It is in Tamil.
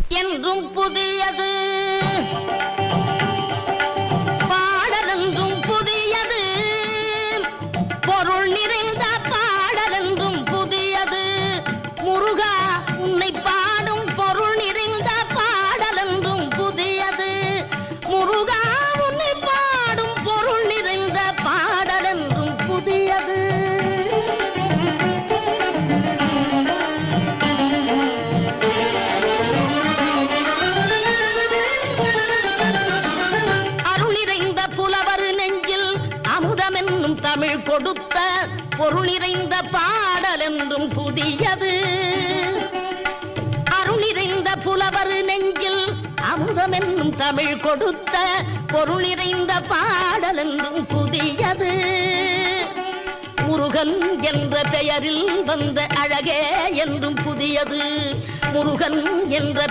என்றும் புதியது, பாடலென்றும் புதியது, பொருள் நிறைந்த பாடலென்றும் புதியது. முருகா உன்னை பாடும் பொருள் நிறைந்த பாடலென்றும் புதியது. முருகா உன்னை பாடும் பொருள் நிறைந்த பாடலென்றும் புதியது. தமிழ் கொடுத்த பொருள் நிறைந்த பாடல் என்றும் புதியது. அருள் நிறைந்த புலவர் நெஞ்சில் அமுதம் என்னும் தமிழ் கொடுத்த பொருள் நிறைந்த பாடல் என்றும் புதியது. முருகன் என்ற பெயரில் வந்த அழகே என்றும் புதியது. முருகன் என்ற